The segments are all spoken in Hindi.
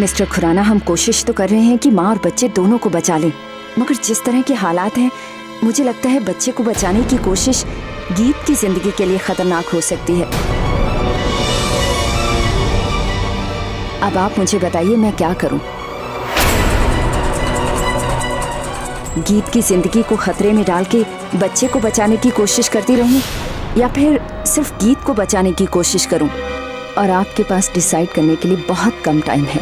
मिस्टर खुराना, हम कोशिश तो कर रहे हैं कि माँ और बच्चे दोनों को बचा लें, मगर जिस तरह के हालात हैं मुझे लगता है बच्चे को बचाने की कोशिश गीत की जिंदगी के लिए खतरनाक हो सकती है। अब आप मुझे बताइए मैं क्या करूं? गीत की जिंदगी को खतरे में डाल के बच्चे को बचाने की कोशिश करती रहूं या फिर सिर्फ गीत को बचाने की कोशिश करूं? और आपके पास डिसाइड करने के लिए बहुत कम टाइम है।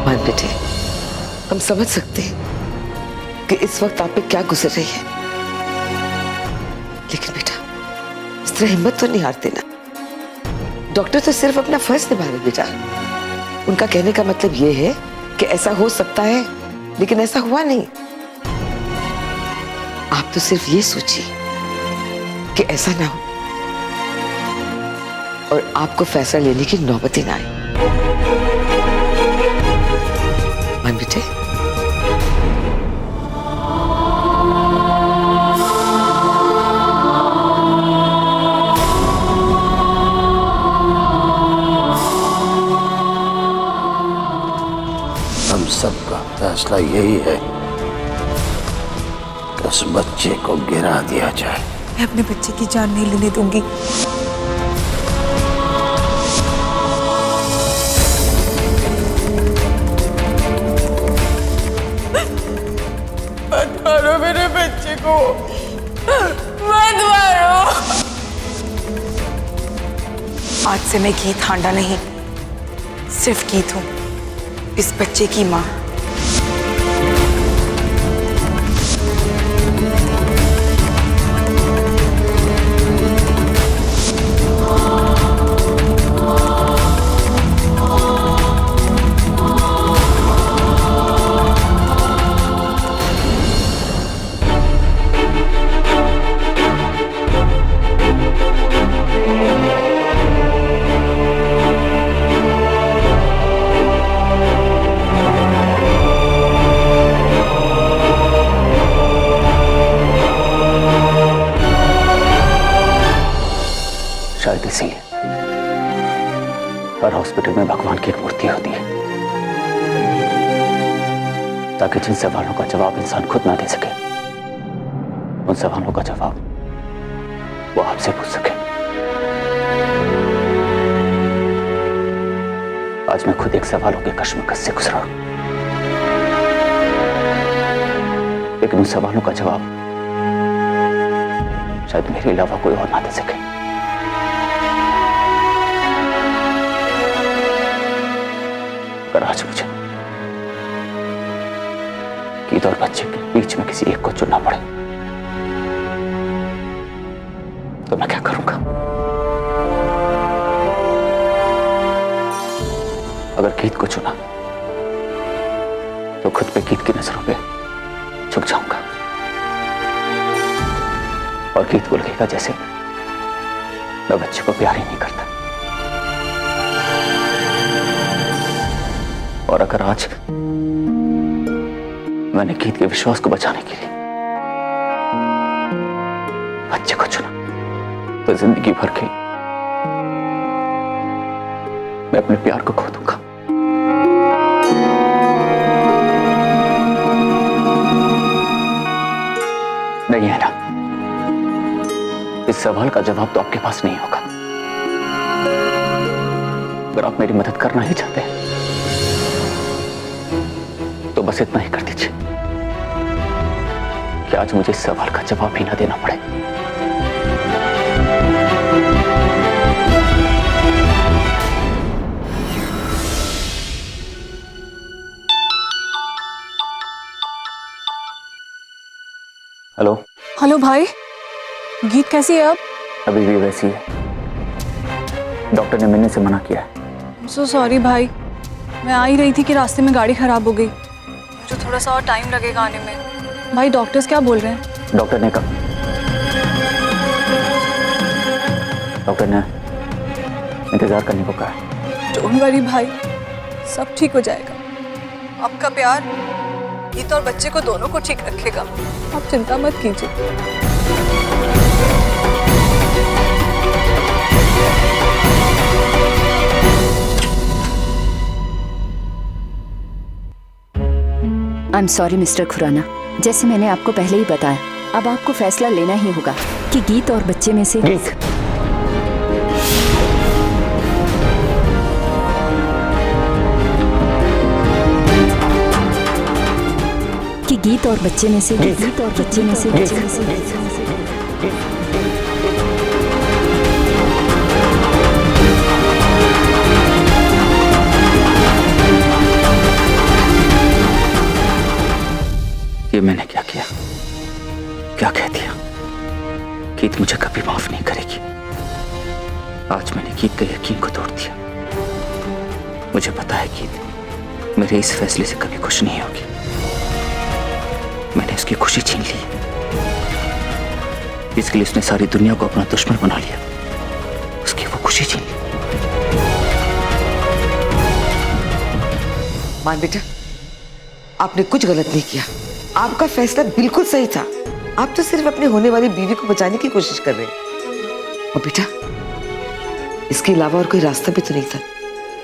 मान बेटे, हम समझ सकते हैं कि इस वक्त आप पे क्या गुजर रही है, लेकिन बेटा इस तरह हिम्मत तो नहीं हारते ना। डॉक्टर तो सिर्फ अपना फर्ज निभा रहे बेटा। उनका कहने का मतलब ये है कि ऐसा हो सकता है, लेकिन ऐसा हुआ नहीं। आप तो सिर्फ ये सोचिए कि ऐसा ना हो और आपको फैसला लेने की नौबत ही ना आए। मान बेटे, हम सबका फैसला यही है कि उस बच्चे को गिरा दिया जाए। मैं अपने बच्चे की जान नहीं लेने दूंगी। मत मारो मेरे बच्चे को, मत मारो। आज से मैं गीत हांडा नहीं, सिर्फ गीत हूँ, इस बच्चे की माँ। शायद इसीलिए हर हॉस्पिटल में भगवान की एक मूर्ति होती है, ताकि जिन सवालों का जवाब इंसान खुद ना दे सके, उन सवालों का जवाब वो आपसे पूछ सके। आज मैं खुद एक सवालों के कश्मकश से गुजरा हूं, लेकिन उन सवालों का जवाब शायद मेरे अलावा कोई और ना दे सके। अगर आज मुझे गीत और बच्चे के बीच में किसी एक को चुनना पड़े तो मैं क्या करूंगा? अगर गीत को चुना तो खुद पे गीत की नजरों पे झुक जाऊंगा और गीत को लगेगा जैसे मैं बच्चे को प्यार ही नहीं करता। और अगर आज मैंने गीत के विश्वास को बचाने के लिए बच्चे को चुना तो जिंदगी भर के मैं अपने प्यार को खो दूंगा। नहीं है ना? इस सवाल का जवाब तो आपके पास नहीं होगा। अगर आप मेरी मदद करना ही चाहते हैं तो बस इतना ही कर दीजिए कि आज मुझे इस सवाल का जवाब ही ना देना पड़े। हेलो। हेलो भाई, गीत कैसी है अब? अभी भी वैसी है। डॉक्टर ने मिलने से मना किया है। सो सॉरी भाई, मैं आ ही रही थी कि रास्ते में गाड़ी खराब हो गई। मुझे थोड़ा सा और टाइम लगेगा आने में। भाई डॉक्टर्स क्या बोल रहे हैं? डॉक्टर ने इंतजार करने को कहा है। डोंट वरी भाई, सब ठीक हो जाएगा। आपका प्यार गीत और बच्चे को दोनों को ठीक रखेगा, आप चिंता मत कीजिए। एम सॉरी मिस्टर खुराना, जैसे मैंने आपको पहले ही बताया, अब आपको फैसला लेना ही होगा कि गीत और बच्चे में से गीत, गीत और बच्चे में से गीत। गीत और बच्चे में से गीत। ये मैंने क्या किया, क्या कह दिया? गीत मुझे कभी माफ नहीं करेगी। आज मैंने गीत के यकीन को तोड़ दिया। मुझे पता है गीत मेरे इस फैसले से कभी खुश नहीं होगी। मैंने उसकी खुशी छीन ली, इसके लिए उसने सारी दुनिया को अपना दुश्मन बना लिया। उसकी वो खुशी छीन ली। मान बेटा, आपने कुछ गलत नहीं किया। आपका फैसला बिल्कुल सही था। आप तो सिर्फ अपने होने वाली बीवी को बचाने की कोशिश कर रहे हैं। और बेटा, इसके अलावा और कोई रास्ता भी तो नहीं था।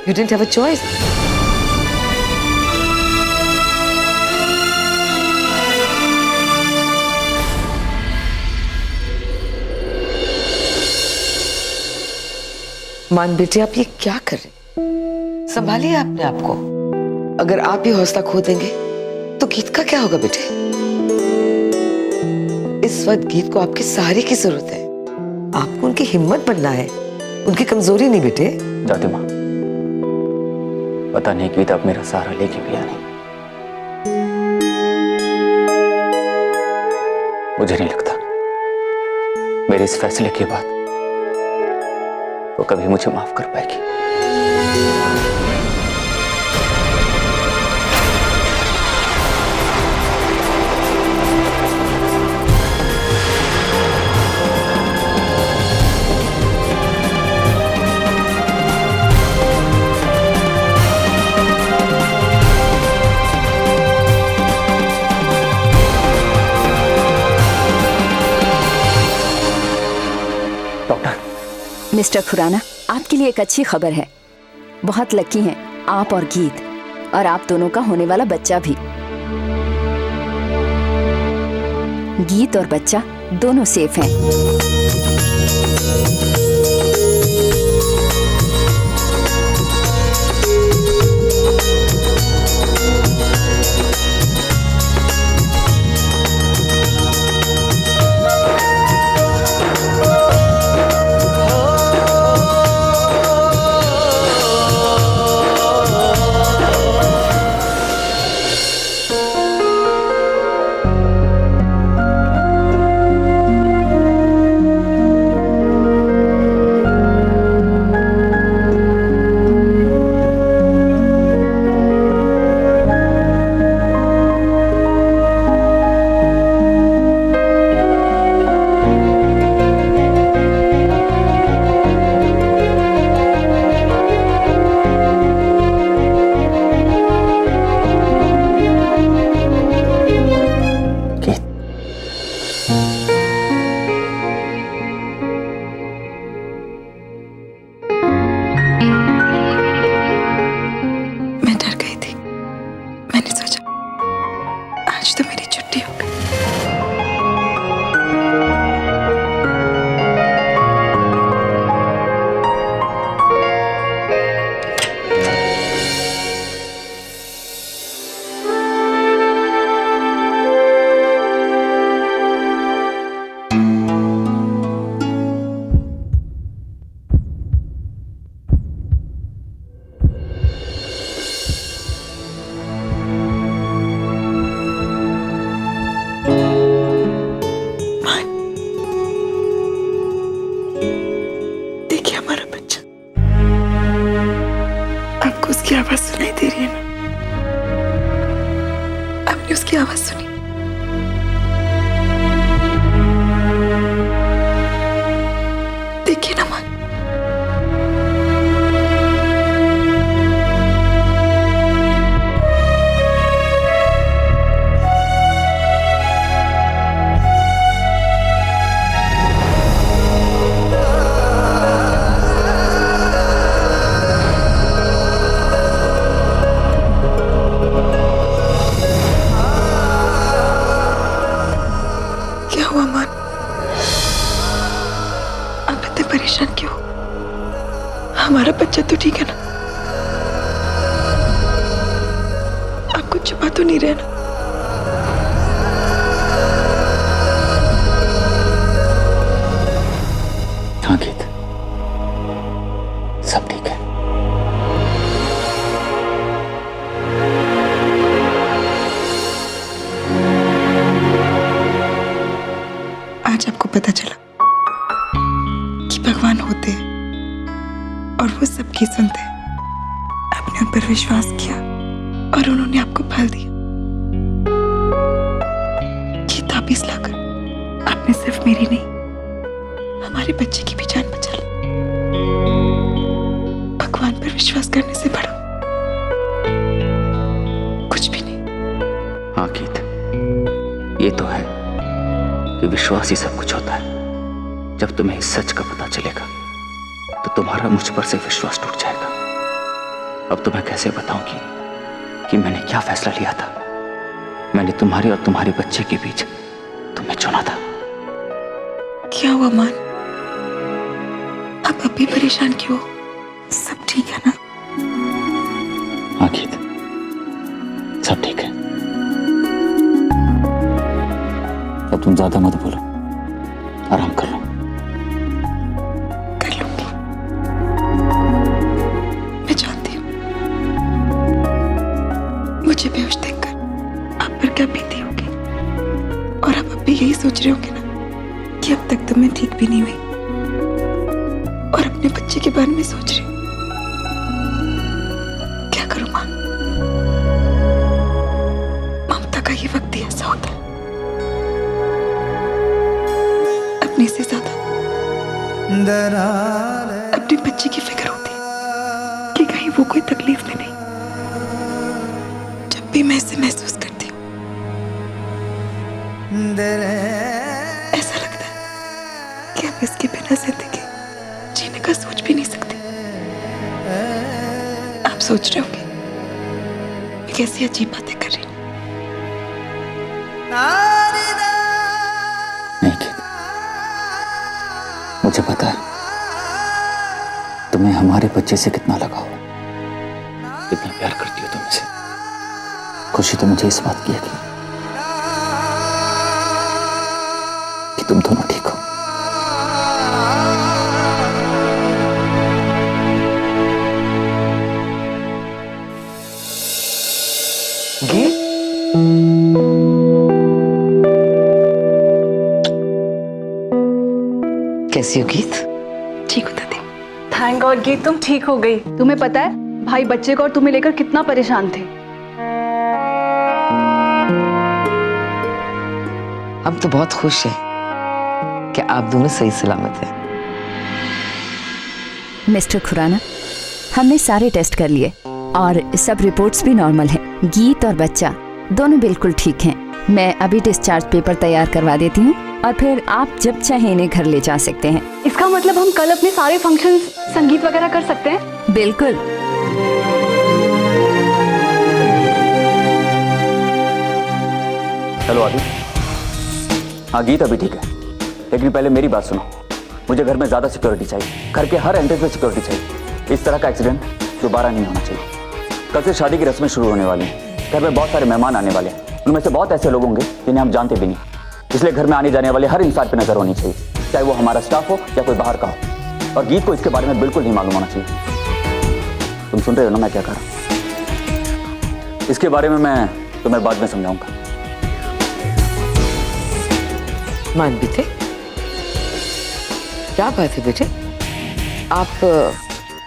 You didn't have a choice. मान बेटे, आप ये क्या कर रहे हैं? संभालिए अपने आप को। अगर आप ही हौसला खो देंगे तो गीत का क्या होगा बेटे? इस वक्त गीत को आपके सहारे की जरूरत है। आपको उनकी हिम्मत बनना है, उनकी कमजोरी नहीं बेटे। दादी माँ, पता नहीं गीत अब मेरा सहारा लेगी भी या नहीं। मुझे नहीं लगता मेरे इस फैसले के बाद वो कभी मुझे माफ कर पाएगी। मिस्टर खुराना, आपके लिए एक अच्छी खबर है। बहुत लकी हैं आप और गीत, और आप दोनों का होने वाला बच्चा भी। गीत और बच्चा दोनों सेफ हैं। उसकी आवाज सुनाई दे रही है ना? आपने उसकी आवाज सुनी? देखिए ना मां, हमारा बच्चा तो ठीक है ना? आप कुछ छुपा तो नहीं रहे ना? हाँ गीत, सब ठीक है। आज आपको पता चला कि भगवान होते हैं और वो सबकी सुनते हैं। आपने उन पर विश्वास किया और उन्होंने आपको फल दिया। ये ताबीज लाकर आपने सिर्फ मेरी नहीं, हमारे बच्चे की भी जान बचा ली। भगवान पर विश्वास करने से बड़ा कुछ भी नहीं। हाँ गीत, ये तो है कि विश्वास ही सब कुछ होता है। जब तुम्हें इस सच का पता चलेगा तो तुम्हारा मुझ पर से विश्वास टूट जाएगा। अब तुम्हें कैसे बताऊं कि मैंने क्या फैसला लिया था। मैंने तुम्हारे और तुम्हारे बच्चे के बीच तुम्हें चुना था। क्या हुआ मान? आप अब भी परेशान क्यों? सब ठीक है ना? हाँ गीत, सब ठीक है। अब तुम ज्यादा मत बोलो, आराम कर लो। कर लूंगी, मैं जानती हूँ। मुझे बेहोश देखकर आप पर क्या बीती होगी, और आप अब भी यही सोच रहे होंगे ना कि अब तक तो मैं ठीक भी नहीं हुई और अपने बच्चे के बारे में सोच रही हूँ। क्या करूं मां? ममता का ये वक्त ही ऐसा होता है। अपने से ज्यादा अपने बच्चे की फिक्र होती है कि कहीं वो कोई तकलीफ में नहीं। जब भी मैं इसे महसूस करती हूँ ऐसा लगता है कि अब इसके बिना जिंदगी जीने का सोच भी नहीं सकती। आप सोच रहे होंगे मैं कैसी अजीब बातें कर रही हूँ। नहीं गीत, मुझे पता है तुम्हें हमारे बच्चे से कितना लगाव है, कितना प्यार करती हो तुम इसे। खुशी तो मुझे इस बात की है कि तुम दोनों ठीक हो। गीत, कैसी हो गीत? ठीक हो दादी? थैंक गॉड गीत, तुम ठीक हो गई। तुम्हें पता है भाई बच्चे को और तुम्हें लेकर कितना परेशान थे। हम तो बहुत खुश हैं कि आप दोनों सही सलामत हैं। मिस्टर खुराना, हमने सारे टेस्ट कर लिए और सब रिपोर्ट्स भी नॉर्मल हैं। गीत और बच्चा दोनों बिल्कुल ठीक हैं। मैं अभी डिस्चार्ज पेपर तैयार करवा देती हूँ और फिर आप जब चाहे इन्हें घर ले जा सकते हैं। इसका मतलब हम कल अपने सारे फंक्शंस, संगीत वगैरह कर सकते हैं? बिल्कुल। हेलो आदि। हाँ गीत अभी ठीक है, लेकिन पहले मेरी बात सुनो। मुझे घर में ज्यादा सिक्योरिटी चाहिए। घर के हर एंट्रेंस में सिक्योरिटी चाहिए। इस तरह का एक्सीडेंट दोबारा नहीं होना चाहिए। कल से शादी की रस्में शुरू होने वाली हैं। घर में बहुत सारे मेहमान आने वाले हैं। उनमें से बहुत ऐसे लोग होंगे जिन्हें हम जानते भी नहीं। इसलिए घर में आने जाने वाले हर इंसान पर नजर होनी चाहिए, चाहे वो हमारा स्टाफ हो या कोई बाहर का हो। और गीत को इसके बारे में बिल्कुल नहीं मालूम होना चाहिए। तुम सुन रहे हो ना मैं क्या कर रहा हूं? इसके बारे में मैं तुम्हें बाद में समझाऊंगा। मान बेटे, क्या बात है बेटे? आप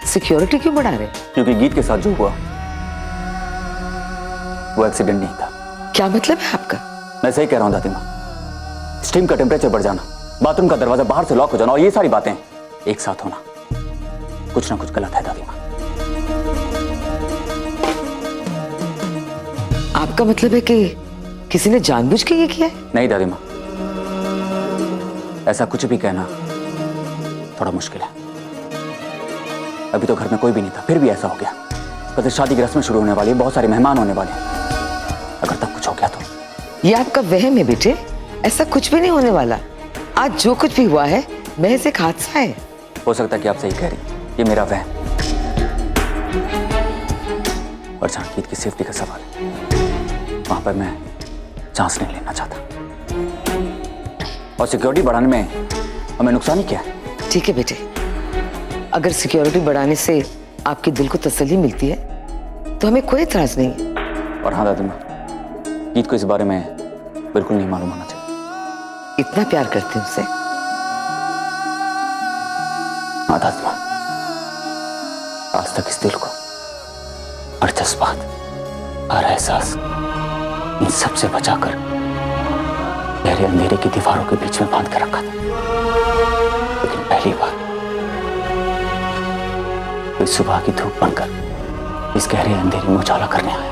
सिक्योरिटी क्यों बढ़ा रहे? क्योंकि गीत के साथ जो हुआ वो एक्सीडेंट नहीं था। क्या मतलब है आपका? मैं सही कह रहा हूं दादी माँ। स्टीम का टेम्परेचर बढ़ जाना, बाथरूम का दरवाजा बाहर से लॉक हो जाना और ये सारी बातें एक साथ होना, कुछ ना कुछ गलत है दादी माँ। आपका मतलब है कि किसी ने जानबूझ के ये किया है? नहीं दादी माँ, ऐसा कुछ भी कहना थोड़ा मुश्किल है। अभी तो घर में कोई भी नहीं था, फिर भी ऐसा हो गया। कल से शादी की रस्में शुरू होने वाली है, बहुत सारे मेहमान होने वाले हैं। अगर तब कुछ हो गया तो। ये आपका वहम है बेटे, ऐसा कुछ भी नहीं होने वाला। आज जो कुछ भी हुआ है महज एक हादसा है। हो सकता है कि आप सही कह रही, ये मेरा वहम। और जहां गीत की सेफ्टी का सवाल है, वहां पर मैं चांस नहीं लेना चाहता। और सिक्योरिटी बढ़ाने में हमें नुकसान ही क्या है? ठीक है बेटे, अगर सिक्योरिटी बढ़ाने से आपके दिल को तसल्ली मिलती है तो हमें कोई एतराज नहीं है। और हाँ दादी माँ, गीत को इस बारे में बिल्कुल नहीं मालूम होना चाहिए। इतना प्यार करते हैं उससे। हाँ दादी माँ, आज तक इस दिल को हर जज्बात, हर एहसास, इन सब से बचाकर गहरे अंधेरे की दीवारों के बीच में बांध कर रखा था। लेकिन पहली बार कोई सुबह की धूप बनकर इस गहरे अंधेरे में उजाला करने आया।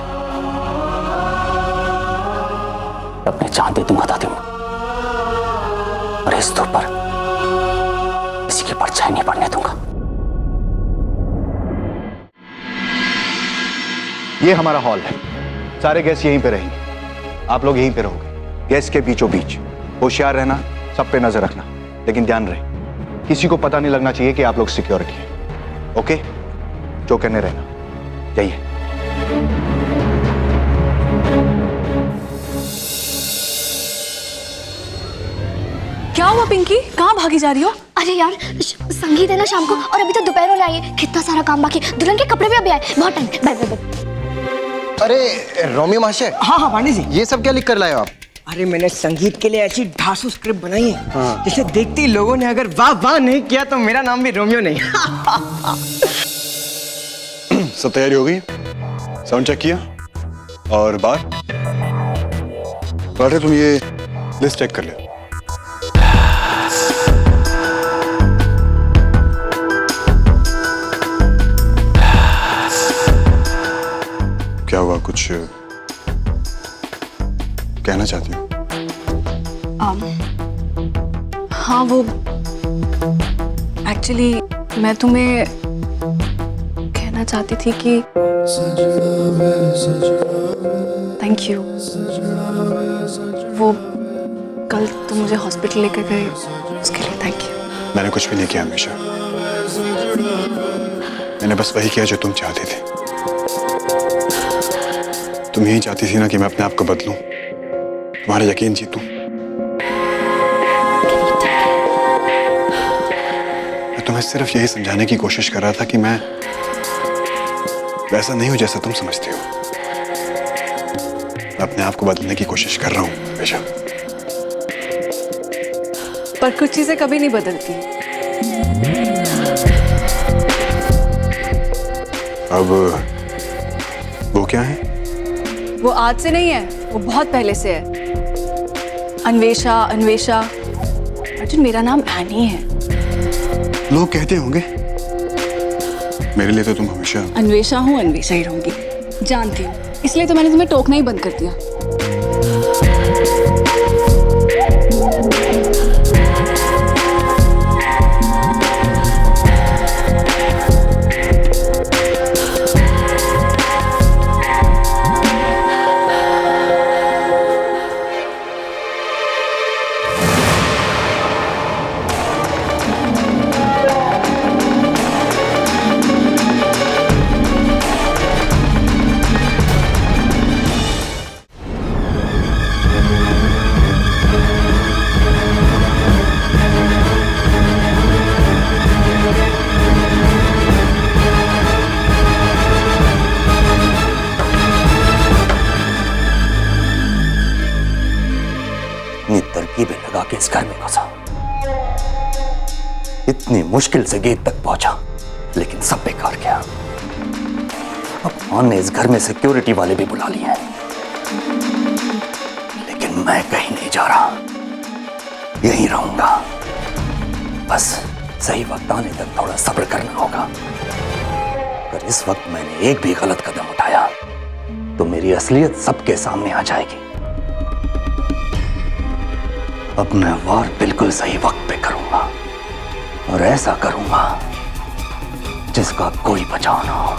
अपने जान दे दूंगा दादी माँ, और इस धूप पर किसी की परछाई नहीं पड़ने दूंगा। ये हमारा हॉल है, सारे गेस्ट यहीं पे रहेंगे, आप लोग यहीं पे रहोगे, गेस्ट के बीचों बीच। होशियार रहना, सब पे नजर रखना, लेकिन ध्यान रहे किसी को पता नहीं लगना चाहिए कि आप लोग सिक्योरिटी हैं। ओके, चौकन्ने रहना। जाइए। क्या हुआ पिंकी, कहाँ भागी जा रही हो? अरे यार, संगीत है ना शाम को, और अभी तो दोपहर होने आई है, कितना सारा काम बाकी। दुल्हन के कपड़े भी अभी आए, बहुत टाइम। Bye bye bye. अरे रोमियो मास्टर, हाँ पांडे जी। ये सब क्या लिख कर लाए हो आप? अरे मैंने संगीत के लिए ऐसी ढासू स्क्रिप्ट बनाई है, जिसे देखते ही लोगों ने अगर वाह वाह नहीं किया तो मेरा नाम भी रोमियो नहीं। सब तैयारी हो गई? साउंड चेक किया? और बात तुम ये लिस्ट चेक कर ले। क्या हुआ, कुछ कहना चाहती हो? हाँ, वो एक्चुअली मैं तुम्हें कहना चाहती थी कि थैंक यू। वो कल तुम मुझे हॉस्पिटल लेकर गए, उसके लिए थैंक यू। मैंने कुछ भी नहीं किया हमेशा, मैंने बस वही किया जो तुम चाहती थी। तुम यही चाहती थी ना कि मैं अपने आप को बदलूं, तुम्हारा यकीन जीतूं। मैं तुम्हें सिर्फ यही समझाने की कोशिश कर रहा था कि मैं वैसा नहीं हूं जैसा तुम समझती हो। मैं अपने आप को बदलने की कोशिश कर रहा हूं बेशक, पर कुछ चीजें कभी नहीं बदलती। अब वो क्या है? वो आज से नहीं है, वो बहुत पहले से है। अन्वेषा, अन्वेषा। अर्जुन, मेरा नाम एनी है। लोग कहते होंगे, मेरे लिए तो तुम हमेशा अन्वेषा हूँ, अन्वेषा ही रहूंगी, जानती हूँ। इसलिए तो मैंने तुम्हें टोकना ही बंद कर दिया। तरकीबें लगा के इस घर में घुसा, इतनी मुश्किल से गेट तक पहुंचा, लेकिन सब बेकार गया। अब मान ने इस घर में सिक्योरिटी वाले भी बुला लिए हैं, लेकिन मैं कहीं नहीं जा रहा, यहीं रहूंगा। बस सही वक्त आने तक थोड़ा सब्र करना होगा। अगर इस वक्त मैंने एक भी गलत कदम उठाया तो मेरी असलियत सबके सामने आ जाएगी। अब मैं वार बिल्कुल सही वक्त पे करूंगा, और ऐसा करूंगा जिसका कोई बचाव ना हो।